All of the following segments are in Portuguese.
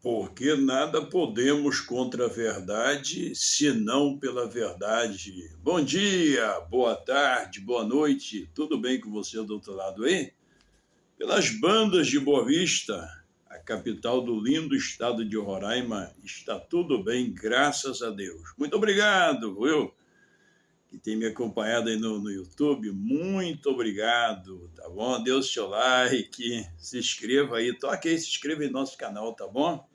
Porque nada podemos contra a verdade, senão pela verdade. Bom dia, boa tarde, boa noite. Tudo bem com você do outro lado aí? Pelas bandas de Boa Vista, a capital do lindo estado de Roraima, está tudo bem, graças a Deus. Muito obrigado, viu? Que tem me acompanhado aí no YouTube, muito obrigado, tá bom? Dê o seu like, se inscreva aí, toque aí, se inscreva em nosso canal, tá bom?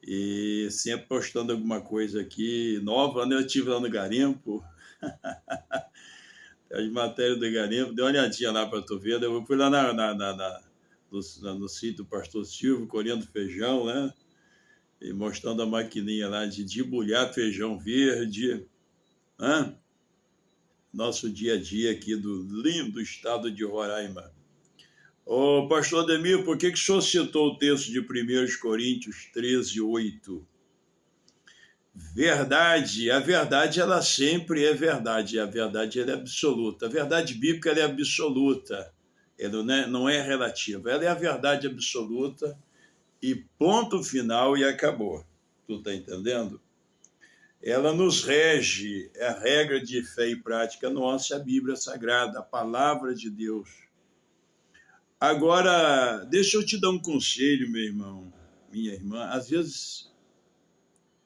E sempre postando alguma coisa aqui nova, né? Eu estive lá no Garimpo, as matérias do Garimpo, dê uma olhadinha lá para tu ver. Eu fui lá no sítio do pastor Silvio, colhendo feijão, né? E mostrando a maquininha lá de debulhar feijão verde, né? Nosso dia a dia aqui do lindo estado de Roraima. Ô, pastor Ademir, por que o senhor citou o texto de 1 Coríntios 13:8? Verdade, a verdade ela sempre é verdade, a verdade ela é absoluta, a verdade bíblica ela é absoluta, ela não é relativa, ela é a verdade absoluta e ponto final e acabou, tu tá entendendo? Ela nos rege, é a regra de fé e prática nossa, a Bíblia Sagrada, a palavra de Deus. Agora, deixa eu te dar um conselho, meu irmão, minha irmã, às vezes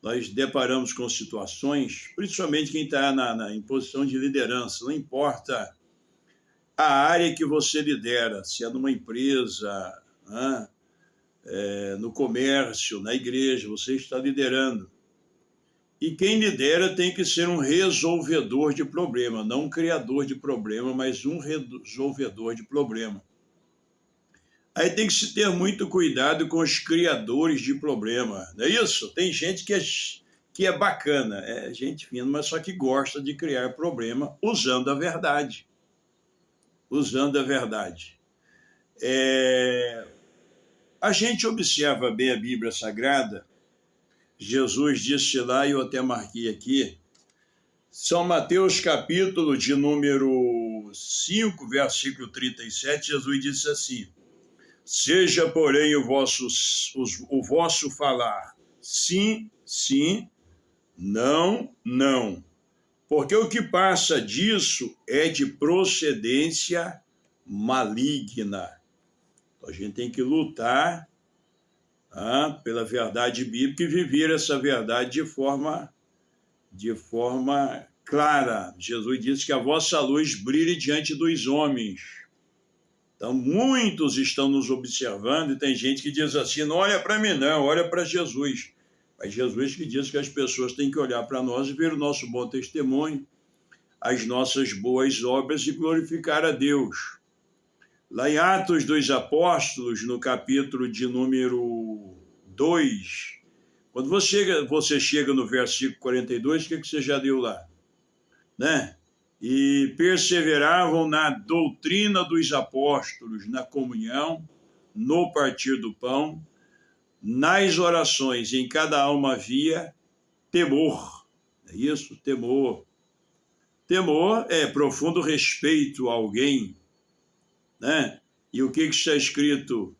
nós deparamos com situações, principalmente quem está em posição de liderança, não importa a área que você lidera, se é numa empresa, né, no comércio, na igreja, você está liderando. E quem lidera tem que ser um resolvedor de problema, não um criador de problema, mas um resolvedor de problema. Aí tem que se ter muito cuidado com os criadores de problema, não é isso? Tem gente que é bacana, é gente fina, mas só que gosta de criar problema usando a verdade. Usando a verdade. A gente observa bem a Bíblia Sagrada, Jesus disse lá, e eu até marquei aqui, São Mateus capítulo de número 5, versículo 37, Jesus disse assim: seja, porém, o vosso falar sim, sim, não, não. Porque o que passa disso é de procedência maligna. Então, a gente tem que lutar pela verdade bíblica e viver essa verdade de forma clara. Jesus disse que a vossa luz brilhe diante dos homens. Então, muitos estão nos observando e tem gente que diz assim, não olha para mim não, olha para Jesus. Mas Jesus que diz que as pessoas têm que olhar para nós e ver o nosso bom testemunho, as nossas boas obras e glorificar a Deus. Lá em Atos dos Apóstolos, no capítulo de número 2, quando você chega no versículo 42, o que você já deu lá? Né? E perseveravam na doutrina dos apóstolos, na comunhão, no partir do pão, nas orações, em cada alma havia temor. É isso? Temor. Temor é profundo respeito a alguém, né? E o que está escrito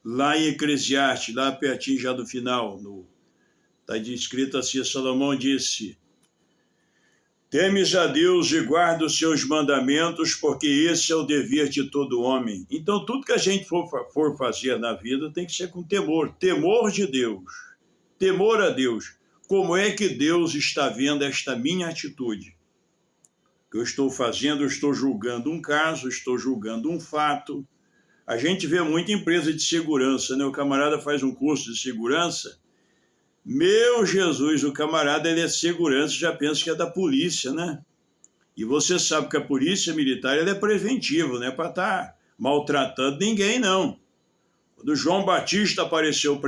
lá em Eclesiastes, lá pertinho já do final, está escrito assim, Salomão disse, temes a Deus e guarda os seus mandamentos, porque esse é o dever de todo homem. Então, tudo que a gente for fazer na vida tem que ser com temor. Temor de Deus. Temor a Deus. Como é que Deus está vendo esta minha atitude? Que eu estou fazendo, eu estou julgando um caso, estou julgando um fato. A gente vê muita empresa de segurança, né? O camarada faz um curso de segurança. Meu Jesus, o camarada ele é segurança, já pensa que é da polícia, né? E você sabe que a polícia militar ela é preventiva, não é para estar maltratando ninguém, não. Quando João Batista apareceu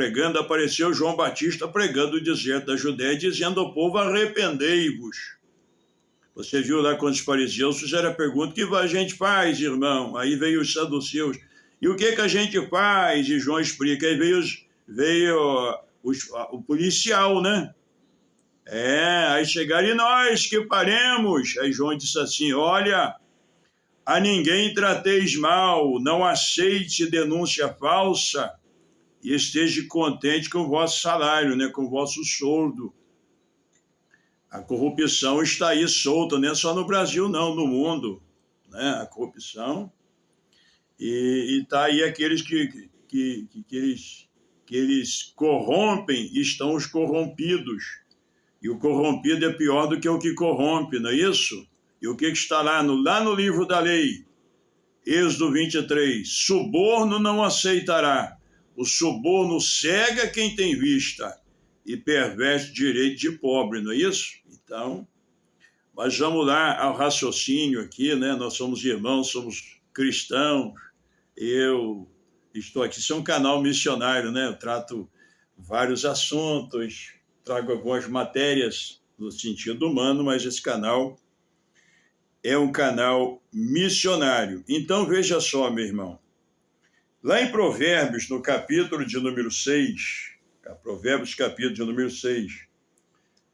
João Batista pregando o deserto da Judéia, dizendo ao povo, arrependei-vos. Você viu lá quando os fariseus fizeram a pergunta, o que a gente faz, irmão? Aí veio os saduceus. E o que a gente faz? E João explica. Aí veio o policial, né? Aí chegaram, e nós que faremos? Aí João disse assim, olha, a ninguém trateis mal, não aceite denúncia falsa, e esteja contente com o vosso salário, né, com o vosso soldo. A corrupção está aí solta, não é só no Brasil, não, no mundo, né, a corrupção. E está aí aqueles que eles corrompem, estão os corrompidos. E o corrompido é pior do que o que corrompe, não é isso? E o que está lá no livro da lei? Êxodo 23, suborno não aceitará. O suborno cega quem tem vista e perverte direito de pobre, não é isso? Então, mas vamos lá ao raciocínio aqui, né? Nós somos irmãos, somos cristãos. Eu estou aqui, isso é um canal missionário, né? Eu trato vários assuntos, trago algumas matérias no sentido humano, mas esse canal é um canal missionário. Então, veja só, meu irmão. Lá em Provérbios, no capítulo de número 6, Provérbios, capítulo de número 6,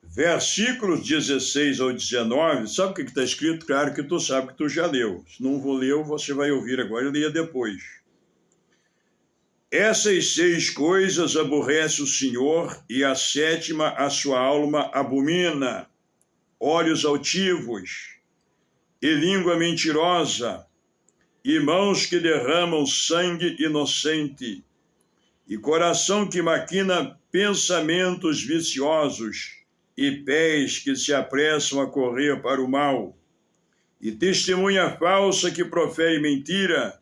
versículos 16 ao 19, sabe o que está escrito? Claro que tu sabe que tu já leu. Se não vou ler, você vai ouvir agora e leia depois. Essas 6 coisas aborrece o Senhor, e a 7ª a sua alma abomina: olhos altivos, e língua mentirosa, e mãos que derramam sangue inocente, e coração que maquina pensamentos viciosos, e pés que se apressam a correr para o mal, e testemunha falsa que profere mentira,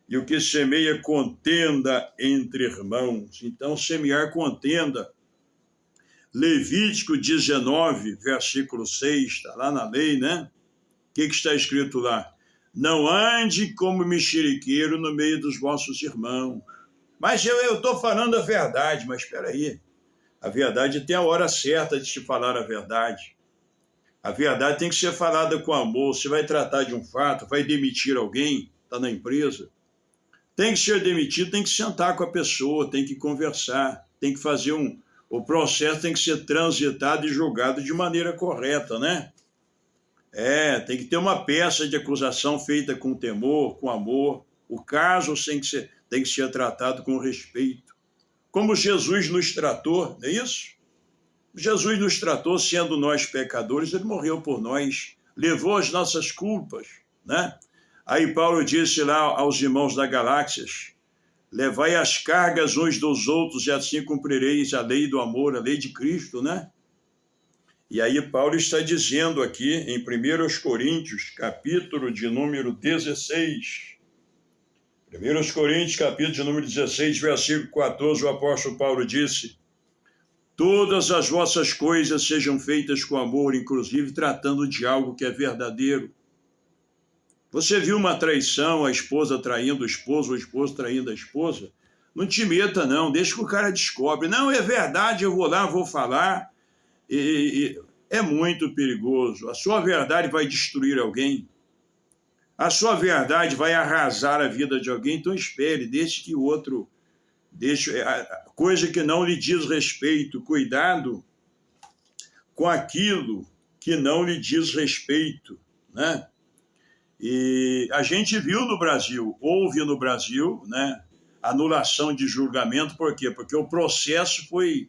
e o que semeia contenda entre irmãos. Então, semear contenda. Levítico 19, versículo 6, está lá na lei, né? O que está escrito lá? Não ande como mexeriqueiro no meio dos vossos irmãos. Mas eu estou falando a verdade, mas espera aí. A verdade tem a hora certa de te falar a verdade. A verdade tem que ser falada com amor. Você vai tratar de um fato, vai demitir alguém, está na empresa. Tem que ser demitido, tem que sentar com a pessoa, tem que conversar, tem que fazer o processo tem que ser transitado e julgado de maneira correta, né? Tem que ter uma peça de acusação feita com temor, com amor. O caso tem que ser tratado com respeito. Como Jesus nos tratou, não é isso? Jesus nos tratou, sendo nós pecadores, ele morreu por nós, levou as nossas culpas, né? Aí Paulo disse lá aos irmãos da Galáxias: levai as cargas uns dos outros e assim cumprireis a lei do amor, a lei de Cristo, né? E aí Paulo está dizendo aqui em 1 Coríntios, capítulo de número 16, 1 Coríntios, capítulo de número 16, versículo 14, o apóstolo Paulo disse: todas as vossas coisas sejam feitas com amor, inclusive tratando de algo que é verdadeiro. Você viu uma traição, a esposa traindo o esposo traindo a esposa? Não te meta, não, deixa que o cara descobre. Não, é verdade, eu vou lá, vou falar. É muito perigoso. A sua verdade vai destruir alguém. A sua verdade vai arrasar a vida de alguém. Então espere, deixe que o outro... coisa que não lhe diz respeito. Cuidado com aquilo que não lhe diz respeito, né? E a gente viu no Brasil, houve no Brasil, né, anulação de julgamento. Por quê? Porque o processo foi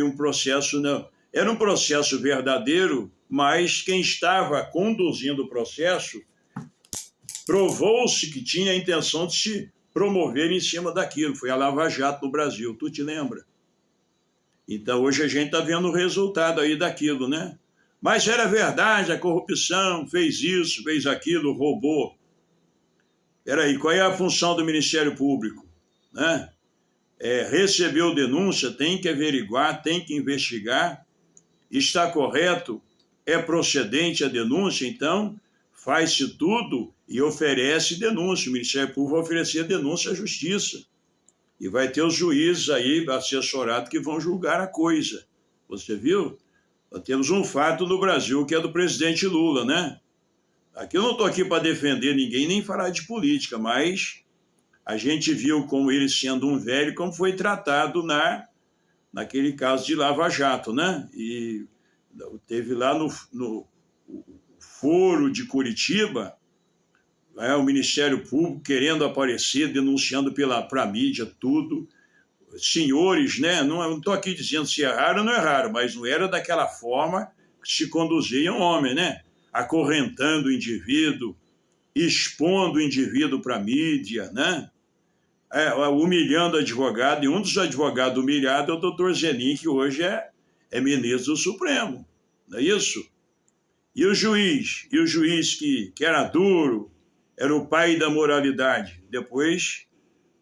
um processo, não, era um processo verdadeiro, mas quem estava conduzindo o processo provou-se que tinha a intenção de se promover em cima daquilo. Foi a Lava Jato no Brasil, tu te lembra? Então hoje a gente está vendo o resultado aí daquilo, né? Mas era verdade, a corrupção fez isso, fez aquilo, roubou. Peraí, qual é a função do Ministério Público? Né? Recebeu denúncia, tem que averiguar, tem que investigar, está correto, é procedente a denúncia, então faz-se tudo e oferece denúncia. O Ministério Público vai oferecer denúncia à Justiça. E vai ter os juízes aí, assessorados, que vão julgar a coisa. Você viu? Nós temos um fato no Brasil que é do presidente Lula, né? Aqui eu não estou aqui para defender ninguém, nem falar de política, mas a gente viu como ele, sendo um velho, como foi tratado naquele caso de Lava Jato, né? E teve lá no Foro de Curitiba, o Ministério Público querendo aparecer, denunciando para a mídia tudo. Senhores, né? Não estou aqui dizendo se erraram ou não erraram, mas não era daquela forma que se conduzia um homem, né? Acorrentando o indivíduo, expondo o indivíduo para a mídia, né? Humilhando o advogado, e um dos advogados humilhados é o doutor Zenin, que hoje é ministro do Supremo, não é isso? E o juiz que era duro, era o pai da moralidade. Depois,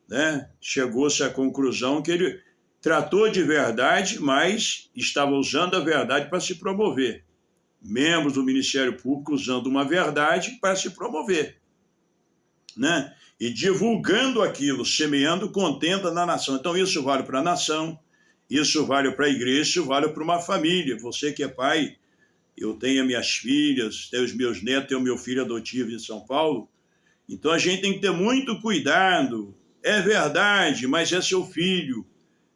né, chegou-se à conclusão que ele tratou de verdade, mas estava usando a verdade para se promover. Membros do Ministério Público usando uma verdade para se promover, né? E divulgando aquilo, semeando contenda na nação. Então isso vale para a nação, isso vale para a igreja, isso vale para uma família. Você que é pai, eu tenho as minhas filhas, tenho os meus netos, tenho o meu filho adotivo em São Paulo. Então a gente tem que ter muito cuidado. É verdade, mas é seu filho.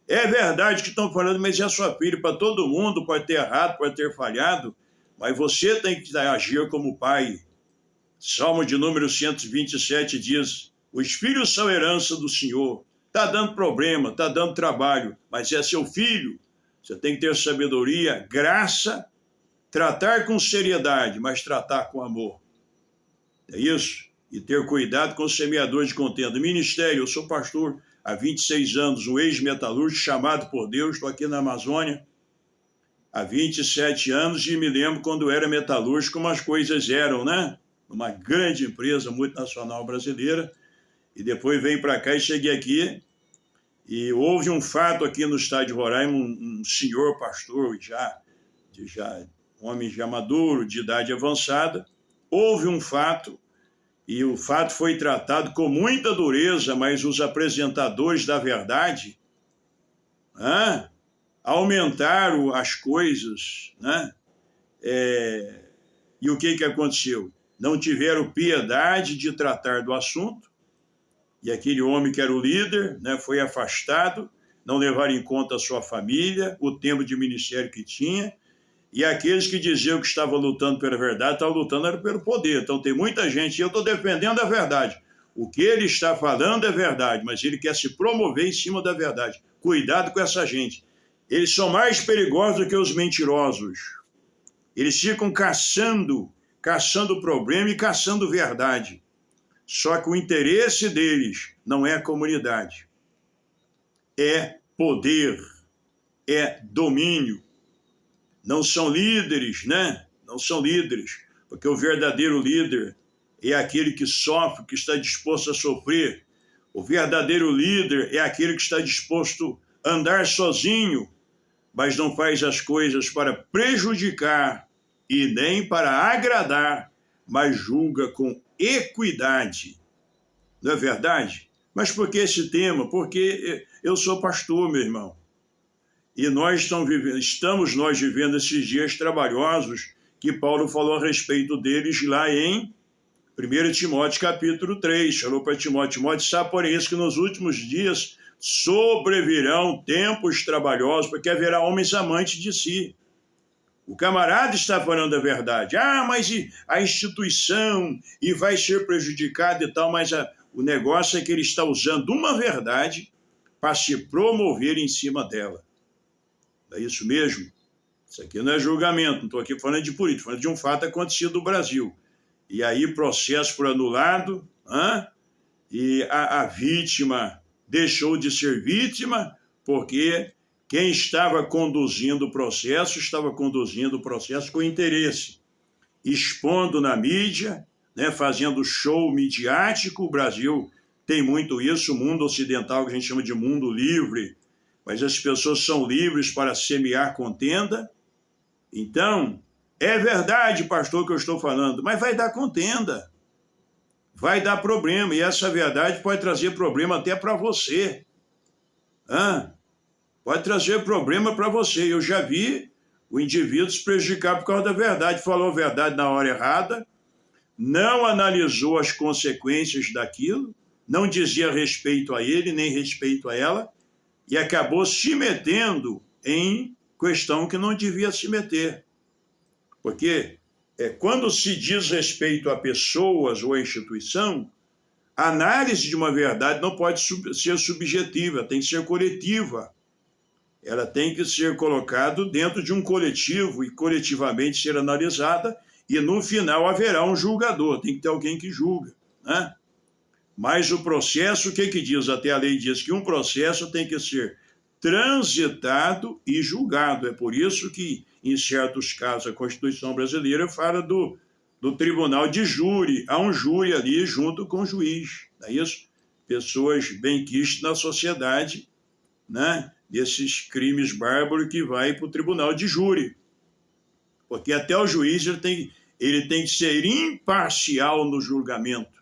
É verdade que estão falando, mas é sua filha. Para todo mundo, pode ter errado, pode ter falhado, mas você tem que agir como pai. Salmo de número 127 diz: os filhos são herança do Senhor. Está dando problema, está dando trabalho, mas é seu filho. Você tem que ter sabedoria, graça, tratar com seriedade, mas tratar com amor. É isso? E ter cuidado com os semeadores de contenda. Ministério, eu sou pastor há 26 anos, um ex-metalúrgico chamado por Deus, estou aqui na Amazônia há 27 anos e me lembro quando era metalúrgico como as coisas eram, né? Uma grande empresa multinacional brasileira, e depois veio para cá e cheguei aqui, e houve um fato aqui no estado de Roraima, um senhor pastor, um homem já maduro, de idade avançada, houve um fato, e o fato foi tratado com muita dureza, mas os apresentadores da verdade aumentaram as coisas, né? E o que aconteceu? Não tiveram piedade de tratar do assunto, e aquele homem que era o líder, né, foi afastado, não levaram em conta a sua família, o tempo de ministério que tinha, e aqueles que diziam que estavam lutando pela verdade, estavam lutando era pelo poder. Então tem muita gente, e eu estou defendendo a verdade. O que ele está falando é verdade, mas ele quer se promover em cima da verdade. Cuidado com essa gente. Eles são mais perigosos do que os mentirosos. Eles ficam caçando problema e caçando verdade. Só que o interesse deles não é a comunidade. É poder, é domínio. Não são líderes, né? Não são líderes, porque o verdadeiro líder é aquele que sofre, que está disposto a sofrer. O verdadeiro líder é aquele que está disposto a andar sozinho, mas não faz as coisas para prejudicar e nem para agradar, mas julga com equidade. Não é verdade? Mas por que esse tema? Porque eu sou pastor, meu irmão. E nós estamos vivendo esses dias trabalhosos que Paulo falou a respeito deles lá em 1 Timóteo capítulo 3. Falou para Timóteo, sabe por isso que nos últimos dias sobrevirão tempos trabalhosos, porque haverá homens amantes de si. O camarada está falando a verdade. Mas a instituição e vai ser prejudicada e tal, mas o negócio é que ele está usando uma verdade para se promover em cima dela. É isso mesmo? Isso aqui não é julgamento, não estou aqui falando de política, falando de um fato acontecido no Brasil. E aí processo foi anulado, e a vítima deixou de ser vítima, porque quem estava conduzindo o processo com interesse, expondo na mídia, né, fazendo show midiático. O Brasil tem muito isso, o mundo ocidental que a gente chama de mundo livre, mas as pessoas são livres para semear contenda. Então, é verdade, pastor, que eu estou falando, mas vai dar contenda, vai dar problema, e essa verdade pode trazer problema até para você. Pode trazer problema para você. Eu já vi o indivíduo se prejudicar por causa da verdade, falou a verdade na hora errada, não analisou as consequências daquilo, não dizia respeito a ele, nem respeito a ela, e acabou se metendo em questão que não devia se meter. Porque quando se diz respeito a pessoas ou a instituição, a análise de uma verdade não pode ser subjetiva, tem que ser coletiva. Ela tem que ser colocada dentro de um coletivo e coletivamente ser analisada, e no final haverá um julgador, tem que ter alguém que julga, né? Mas o processo, o que diz? Até a lei diz que um processo tem que ser transitado e julgado. É por isso que, em certos casos, a Constituição brasileira fala do tribunal de júri. Há um júri ali junto com o juiz, não é isso? Pessoas bem-quistas na sociedade, né? Desses crimes bárbaros que vai para o tribunal de júri. Porque até o juiz ele tem que ser imparcial no julgamento.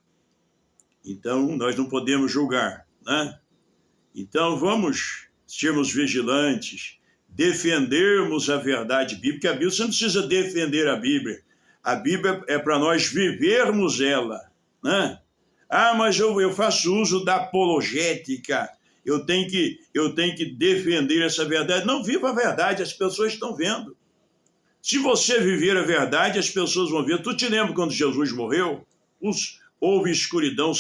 Então, nós não podemos julgar, né? Então, vamos sermos vigilantes, defendermos a verdade bíblica. A Bíblia, você não precisa defender a Bíblia. A Bíblia é para nós vivermos ela, né? Ah, mas eu faço uso da apologética. Eu tenho que defender essa verdade. Não, viva a verdade, as pessoas estão vendo. Se você viver a verdade, as pessoas vão ver. Tu te lembra quando Jesus morreu? Houve escuridão,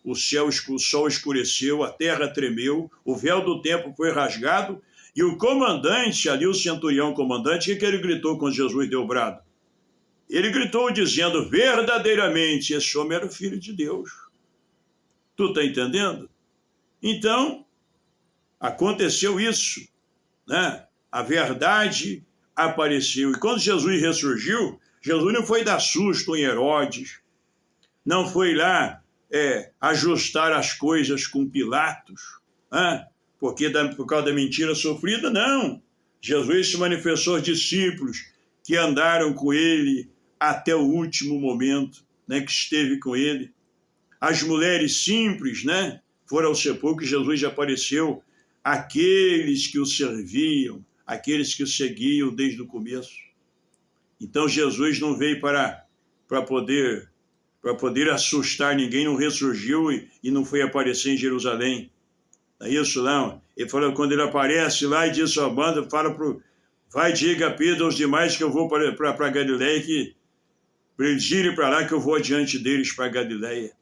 o sol escureceu, a terra tremeu, o véu do templo foi rasgado, e o comandante, ali o centurião comandante, o que ele gritou quando Jesus deu o brado? Ele gritou dizendo, verdadeiramente, esse homem era o Filho de Deus. Tu está entendendo? Então, aconteceu isso, né? A verdade apareceu. E quando Jesus ressurgiu, Jesus não foi dar susto em Herodes, não foi lá ajustar as coisas com Pilatos, né? Por causa da mentira sofrida, não. Jesus se manifestou aos discípulos que andaram com ele até o último momento, né, que esteve com ele. As mulheres simples, né, foram ao sepulcro, que Jesus já apareceu, aqueles que o serviam, aqueles que o seguiam desde o começo. Então Jesus não veio para poder assustar ninguém, não ressurgiu e não foi aparecer em Jerusalém. Não é isso, não? Ele falou, quando ele aparece lá e diz à banda, vai, diga a Pedro aos demais que eu vou para Galileia, para eles irem para lá, que eu vou adiante deles para Galileia.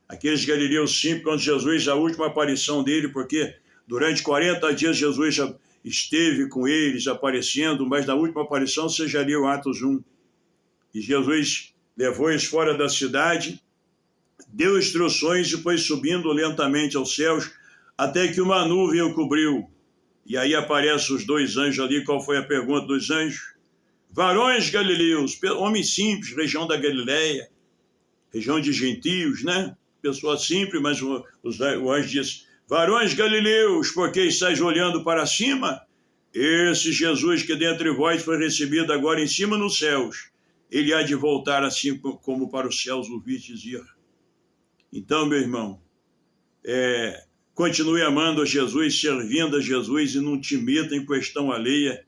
Aqueles galileus simples, quando Jesus, a última aparição dele, porque durante 40 dias Jesus já esteve com eles aparecendo, mas na última aparição você já leu Atos 1. E Jesus levou eles fora da cidade, deu instruções e foi subindo lentamente aos céus, até que uma nuvem o cobriu. E aí aparecem os dois anjos ali. Qual foi a pergunta dos anjos? Varões galileus, homens simples, região da Galileia, região de gentios, né? Pessoa simples, mas o anjo disse, varões galileus, por que estáis olhando para cima? Esse Jesus que dentre vós foi recebido agora em cima nos céus, ele há de voltar assim como para os céus o vistes ir. Então, meu irmão, continue amando a Jesus, servindo a Jesus e não te meta em questão alheia,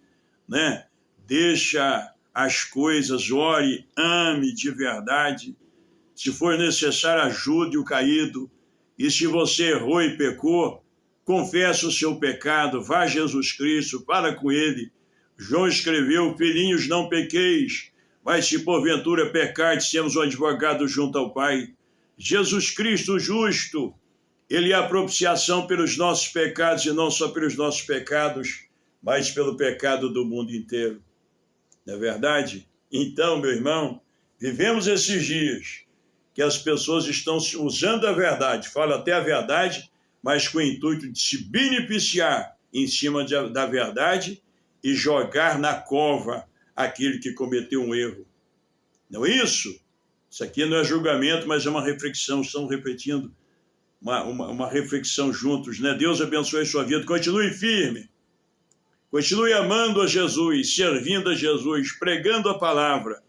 né? Deixa as coisas, ore, ame de verdade. Se for necessário, ajude o caído. E se você errou e pecou, confessa o seu pecado, vá a Jesus Cristo, fala com ele. João escreveu, filhinhos, não pequeis, mas se porventura pecardes, temos um advogado junto ao Pai. Jesus Cristo justo, ele é a propiciação pelos nossos pecados, e não só pelos nossos pecados, mas pelo pecado do mundo inteiro. Não é verdade? Então, meu irmão, vivemos esses dias que as pessoas estão usando a verdade, falam até a verdade, mas com o intuito de se beneficiar em cima da verdade e jogar na cova aquele que cometeu um erro. Não é isso? Isso aqui não é julgamento, mas é uma reflexão. Estamos repetindo uma reflexão juntos, né? Deus abençoe a sua vida. Continue firme. Continue amando a Jesus, servindo a Jesus, pregando a palavra.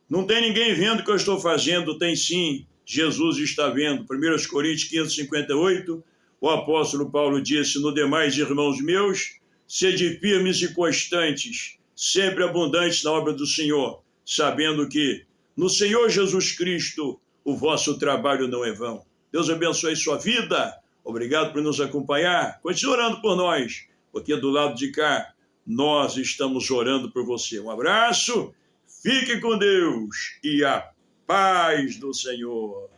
Não tem ninguém vendo o que eu estou fazendo, tem sim, Jesus está vendo. 1 Coríntios 15:58, o apóstolo Paulo disse, no demais, irmãos meus, sede firmes e constantes, sempre abundantes na obra do Senhor, sabendo que no Senhor Jesus Cristo o vosso trabalho não é vão. Deus abençoe sua vida. Obrigado por nos acompanhar. Continue orando por nós, porque do lado de cá nós estamos orando por você. Um abraço. Fique com Deus e a paz do Senhor.